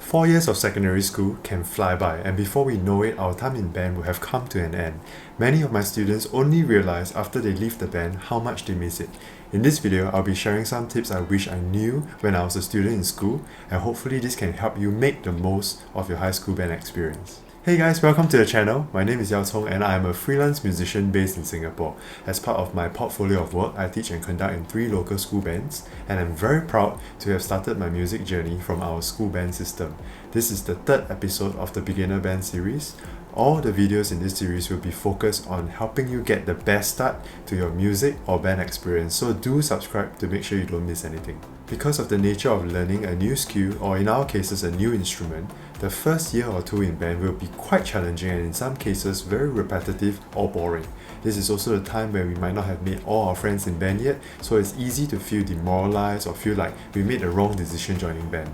4 years of secondary school can fly by, and before we know it, our time in band will have come to an end. Many of my students only realize after they leave the band how much they miss it. In this video, I'll be sharing some tips I wish I knew when I was a student in school, and hopefully this can help you make the most of your high school band experience. Hey guys, welcome to the channel. My name is Yao Cong and I am a freelance musician based in Singapore. As part of my portfolio of work, I teach and conduct in 3 local school bands, and I'm very proud to have started my music journey from our school band system. This is the 3rd episode of the Beginner Band series. All the videos in this series will be focused on helping you get the best start to your music or band experience, so do subscribe to make sure you don't miss anything. Because of the nature of learning a new skill, or in our cases a new instrument, the first year or 2 in band will be quite challenging and in some cases very repetitive or boring. This is also the time where we might not have made all our friends in band yet, so it's easy to feel demoralized or feel like we made the wrong decision joining band.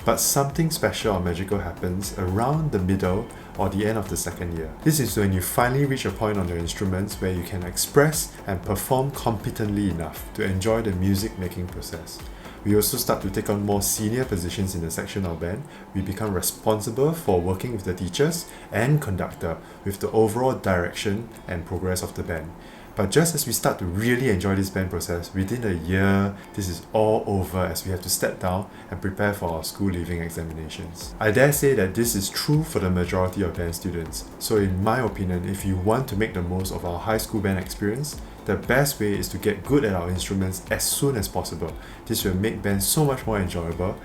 But something special or magical happens around the middle or the end of the 2nd year. This is when you finally reach a point on your instruments where you can express and perform competently enough to enjoy the music making process. We also start to take on more senior positions in the section or band. We become responsible for working with the teachers and conductor with the overall direction and progress of the band. But just as we start to really enjoy this band process, within a year, this is all over as we have to step down and prepare for our school leaving examinations. I dare say that this is true for the majority of band students. So in my opinion, if you want to make the most of our high school band experience, the best way is to get good at our instruments as soon as possible. This will make band so much more enjoyable.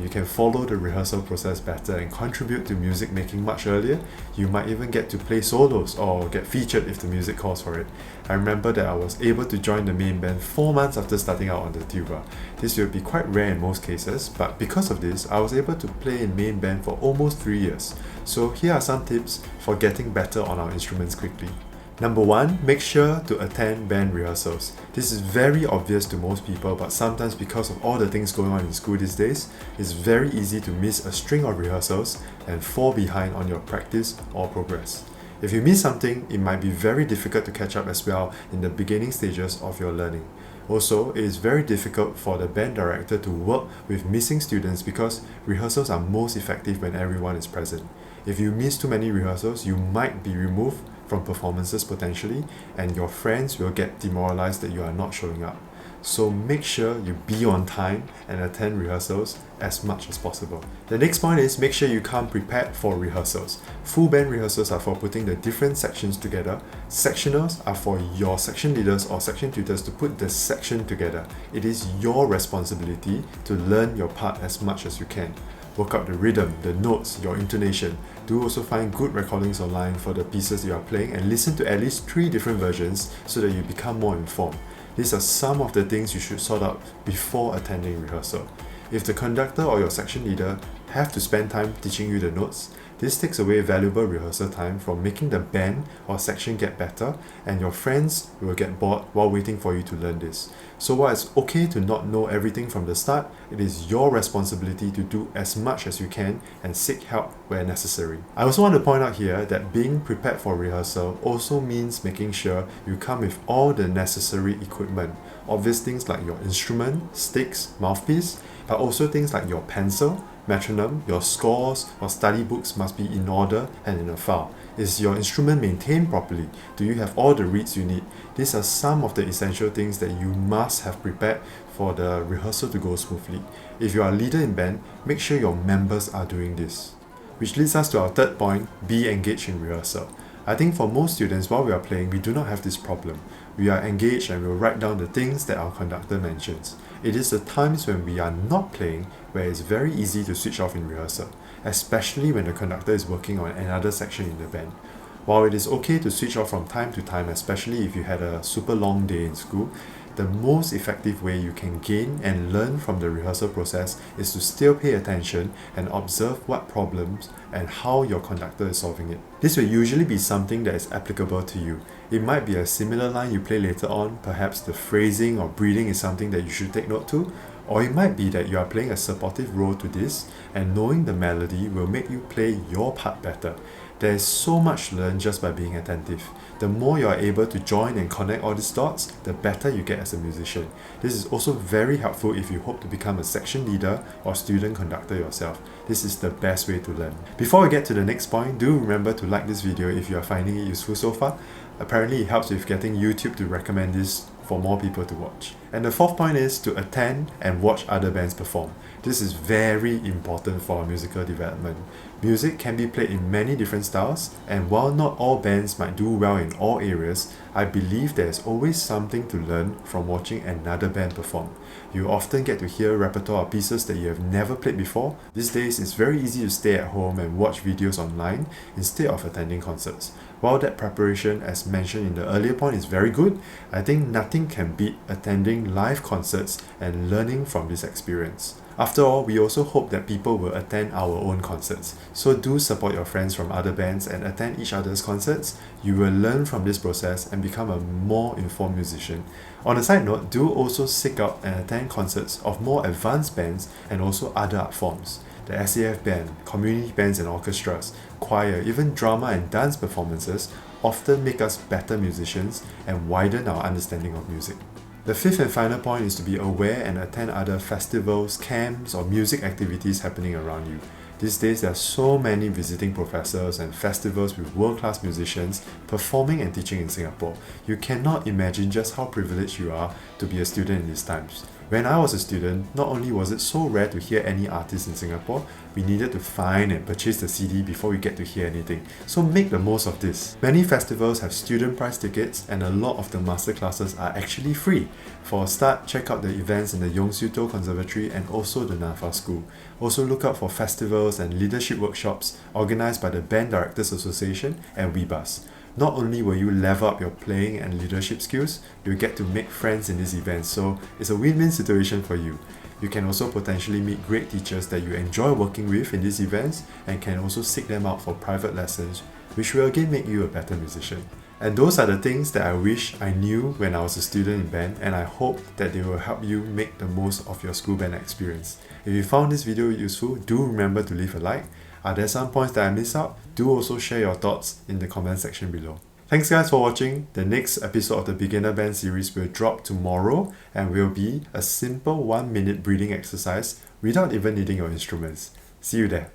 You can follow the rehearsal process better and contribute to music making much earlier. You might even get to play solos or get featured if the music calls for it. I remember that I was able to join the main band 4 months after starting out on the tuba. This will be quite rare in most cases, but because of this, I was able to play in main band for almost 3 years. So here are some tips for getting better on our instruments quickly. Number 1, make sure to attend band rehearsals. This is very obvious to most people, but sometimes because of all the things going on in school these days, it's very easy to miss a string of rehearsals and fall behind on your practice or progress. If you miss something, it might be very difficult to catch up as well in the beginning stages of your learning. Also, it is very difficult for the band director to work with missing students because rehearsals are most effective when everyone is present. If you miss too many rehearsals, you might be removed from performances potentially, and your friends will get demoralized that you are not showing up. So make sure you be on time and attend rehearsals as much as possible. The next point is make sure you come prepared for rehearsals. Full band rehearsals are for putting the different sections together. Sectionals are for your section leaders or section tutors to put the section together. It is your responsibility to learn your part as much as you can. Work out the rhythm, the notes, your intonation. Do also find good recordings online for the pieces you are playing and listen to at least 3 different versions so that you become more informed. These are some of the things you should sort out before attending rehearsal. If the conductor or your section leader have to spend time teaching you the notes, this takes away valuable rehearsal time from making the band or section get better, and your friends will get bored while waiting for you to learn this. So while it's okay to not know everything from the start, it is your responsibility to do as much as you can and seek help where necessary. I also want to point out here that being prepared for rehearsal also means making sure you come with all the necessary equipment. Obvious things like your instrument, sticks, mouthpiece, but also things like your pencil, metronome, your scores or study books must be in order and in a file. Is your instrument maintained properly? Do you have all the reeds you need? These are some of the essential things that you must have prepared for the rehearsal to go smoothly. If you are a leader in band, make sure your members are doing this. Which leads us to our 3rd point, be engaged in rehearsal. I think for most students, while we are playing, we do not have this problem. We are engaged and we will write down the things that our conductor mentions. It is the times when we are not playing where it's very easy to switch off in rehearsal, especially when the conductor is working on another section in the band. While it is okay to switch off from time to time, especially if you had a super long day in school, the most effective way you can gain and learn from the rehearsal process is to still pay attention and observe what problems and how your conductor is solving it. This will usually be something that is applicable to you. It might be a similar line you play later on, perhaps the phrasing or breathing is something that you should take note to, or it might be that you are playing a supportive role to this and knowing the melody will make you play your part better. There is so much to learn just by being attentive. The more you are able to join and connect all these dots, the better you get as a musician. This is also very helpful if you hope to become a section leader or student conductor yourself. This is the best way to learn. Before we get to the next point, do remember to like this video if you are finding it useful so far. Apparently it helps with getting YouTube to recommend this for more people to watch. And the fourth point is to attend and watch other bands perform. This is very important for musical development. Music can be played in many different styles, and while not all bands might do well in all areas, I believe there is always something to learn from watching another band perform. You often get to hear a repertoire of pieces that you have never played before. These days, it's very easy to stay at home and watch videos online instead of attending concerts. While that preparation, as mentioned in the earlier point, is very good, I think nothing can beat attending live concerts and learning from this experience. After all, we also hope that people will attend our own concerts. So do support your friends from other bands and attend each other's concerts. You will learn from this process and become a more informed musician. On a side note, do also seek out and attend concerts of more advanced bands and also other art forms. The SAF band, community bands and orchestras, choir, even drama and dance performances often make us better musicians and widen our understanding of music. The fifth and final point is to be aware and attend other festivals, camps, or music activities happening around you. These days, there are so many visiting professors and festivals with world-class musicians performing and teaching in Singapore. You cannot imagine just how privileged you are to be a student in these times. When I was a student, not only was it so rare to hear any artist in Singapore, we needed to find and purchase the CD before we get to hear anything. So make the most of this. Many festivals have student price tickets and a lot of the masterclasses are actually free. For a start, check out the events in the Yong Siew Toh Conservatory and also the NAFA School. Also look out for festivals and leadership workshops organized by the Band Directors Association and WeBus. Not only will you level up your playing and leadership skills, you'll get to make friends in these events, so it's a win-win situation for you. You can also potentially meet great teachers that you enjoy working with in these events and can also seek them out for private lessons, which will again make you a better musician. And those are the things that I wish I knew when I was a student in band, and I hope that they will help you make the most of your school band experience. If you found this video useful, do remember to leave a like. Are there some points that I missed out? Do also share your thoughts in the comment section below. Thanks guys for watching. The next episode of the Beginner Band series will drop tomorrow and will be a simple 1-minute breathing exercise without even needing your instruments. See you there.